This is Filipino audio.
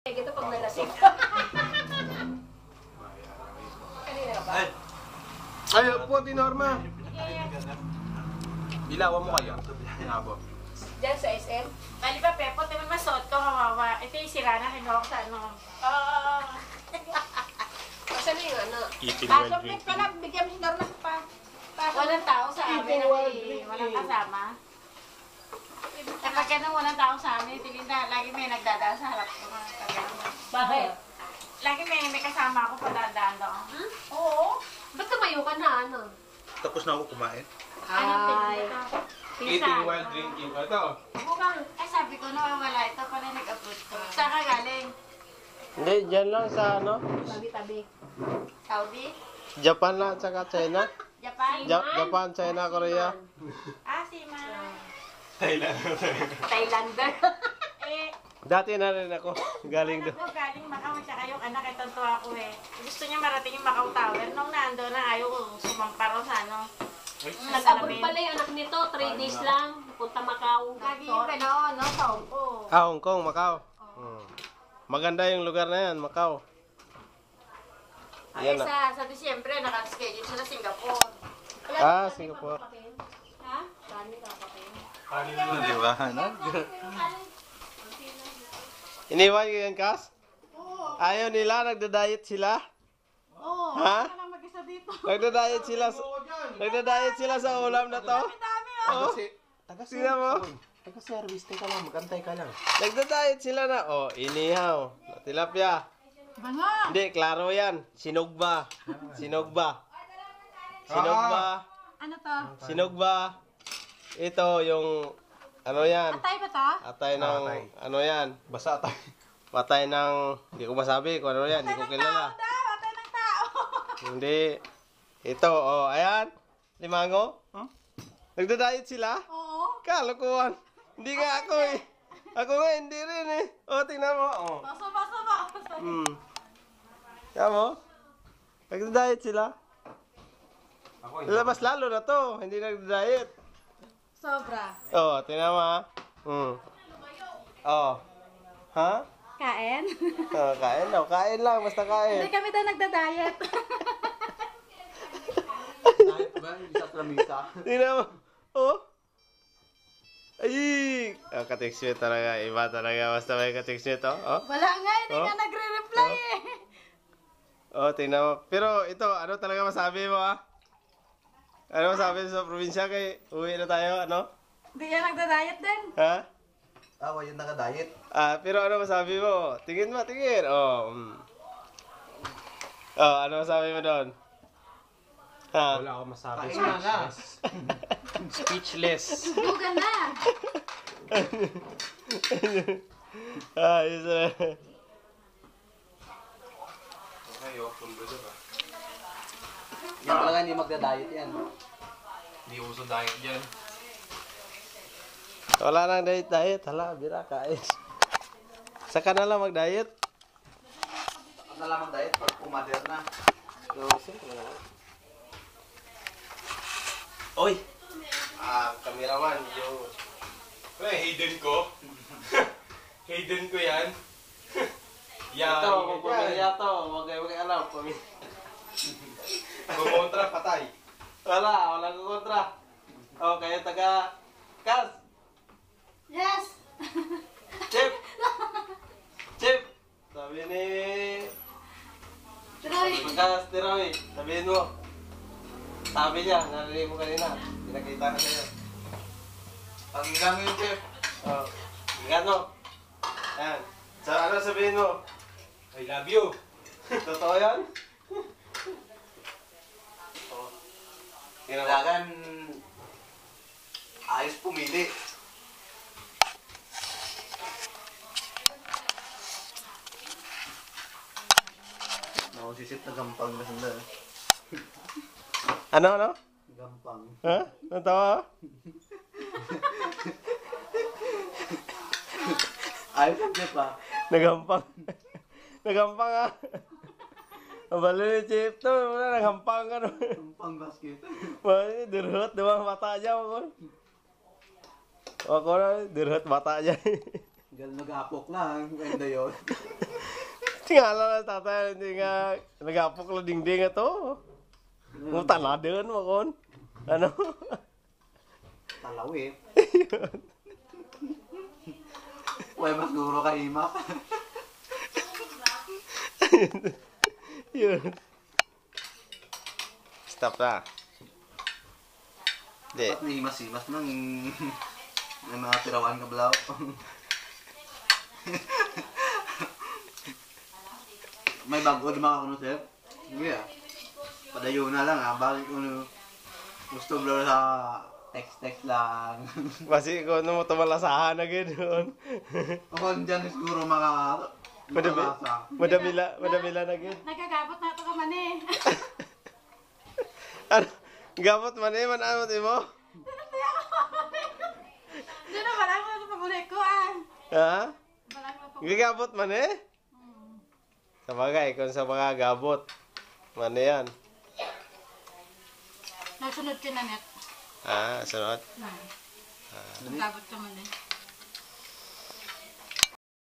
Ito pag nalasing. Kanina ka ba? Ay, po, di Norma. Bilawan mo kayo. Hinabo. Diyan sa SM? Mali ba, Pepo? Ito may masuot ko, kawawa. Ito yung sira na kinuha ko sa ano. Kasi na yung ano? Pasok din pala, bigyan mo si Norma pa. Walang tao sa amin. Walang kasama. Kapag ganun walang tao sa amin, Tilinda, lagi may nagdadaan sa harap ko. Bakit? Lagi may kasama ako padadaan doon. Oo. Ba't tumayo ka na ano? Tapos na ako kumain. Anong tingin ito? Eating while drinking. Ito. Ako ba? Eh sabi ko, nawawala ito pala nag-upload ko. Saan ka galing? Hindi, dyan lang sa ano, Tabi-tabi. Saudi? Japan lang at saka China. Japan? Japan, China, Korea. Ah, si Ma. Thailander. Eh, Dati na rin ako, galing doon. ako galing Macau, tsaka yung anak, ay tonto ako eh. Gusto niya marating yung Macau Tower. Nung nando na, ayaw ko sumamparo sa ano. Nag-abot pala yung anak nito. 3 days lang. Punta Macau. Lagi yung gano'n, no? Sa Hong Kong. Ah, Hong Kong, Macau. Maganda yung lugar na yan, Macau. Ay, Yan na. sa Disyembre, nakaschedule sila Singapore. Ah, Singapore. Ha? Di ba? Ano? Iniwan ko yan, Kas? Ayaw nila, nagda-diet sila? Oo. Ha? Walang mag-isa dito. Nagda-diet sila, nagda-diet sila sa ulam na to? Dami Oh, tingnan mo. Taga-service, teka lang, magantay ka lang. Nagda-diet sila na. Oh, inihaw. Tilapia. Bango! Hindi, klaro yan. Sinugba. Sinugba. Sinugba. Ano to? Sinugba. Ito yung, ano yan? Atay ba to? Atay ng, ano yan? Basa tayo. Patay ng, hindi ko masabi kung ano yan. Hindi ko kilala. Atay ng tao! Hindi. Ito, oh, ayan. Limango. Nagda-diet sila? Oo. Kalokohan. Hindi nga ako eh. Ako nga, hindi rin eh. Oh, tingnan mo. Oh. Baso. Tingnan mo. Nagda-diet sila. Mas lalo na to. Hindi nagda-diet. Sobra. Oh, tingnan mo ha. Oh. Ha? Kain? Oh, kain daw. Kain lang. Basta kain. Hindi kami daw nagda-diet. Diet ba? Isa lamisa. Tingnan mo. Oh. Ay! Oh, ka-text nyo talaga. Iba talaga. Basta may ka-text nyo to. Oh. Wala nga, hindi Oh? nga nagre-reply eh. Oh, tingnan mo. Pero ito, ano talaga masabi mo ha? Ano masabi sa probinsya kay uwi na tayo, ano? Hindi ka nagda-diet din. Ha? Tawa yun naka-diet. Ah, pero ano masabi mo? Tingin mo, tingin. Oh. Oh, ano masabi mo doon? Ha? Wala ako masabi. Kain na na. Speechless. Bugan na. Ah, isa. Yan talaga hindi magda-diet yan. Hindi uso diet dyan. Wala nang diet. Hala, bira, kain. Saka na lang mag-diet. Ang nalang mag-diet pag pumader na. Oy! Ah, kameraman, yung... Hayden ko. Hayden ko yan. Yan. Ito, pamilya to. Huwag kayo alam. Kumontra, patay. Wala ko kontra. Oh, kayo taga... Kas! Yes. Chip! Chip! Sabi ni... Troy. Pagkas, Tiroy, sabihin mo. Sabi niya, narinig mo kanina. Pinakita na sa'yo. Pakinggan mo yung Chip. Oh, pakinggan mo. Ayan. So, ano sabihin mo? I love you. Totoo yan? Oh. Tingnan mo. Kailangan ayos pumili. Nakasisit na gampang na sandal. Ano? Gampang. Ha? Natawa? Ayos ang Chip ah. Nagampang. Nagampang ah. Ang balo ni Chip to. Nagampang ka no. Gampang basket. Wah, dirhut doang mata aja ako. Ako na dirhut mata aja. Gal nag-apok lang. Ganda yun. Tingala na tatay, hindi nga nagapok lang dingding ito. Mutan na din mo kon. Ano? Talaw eh. Uy, mas guro ka hima. Yun. Stop na. Di. Ba't nahimas-himas nang may mga tirawan ka balaw? May bago naman ako no, sir? Hindi ah. Padayo na lang ah. Bakit ko no, gusto bro sa text-text lang. Basi ko ano mo tumalasahan na ganoon. Kung dyan siguro mga Madamila na gid. Nagkagabot na ito ka man eh. Ano? Gamot man eh, manamot mo? Hindi na balang mo ito pagulit ko ah. Ha? Balang mo pagulit. Gagabot man eh? Sa bagay, kung sa mga gabot. Man yan. Nasunod ka na net. Ah, sunod. Nagkagabot ka man eh.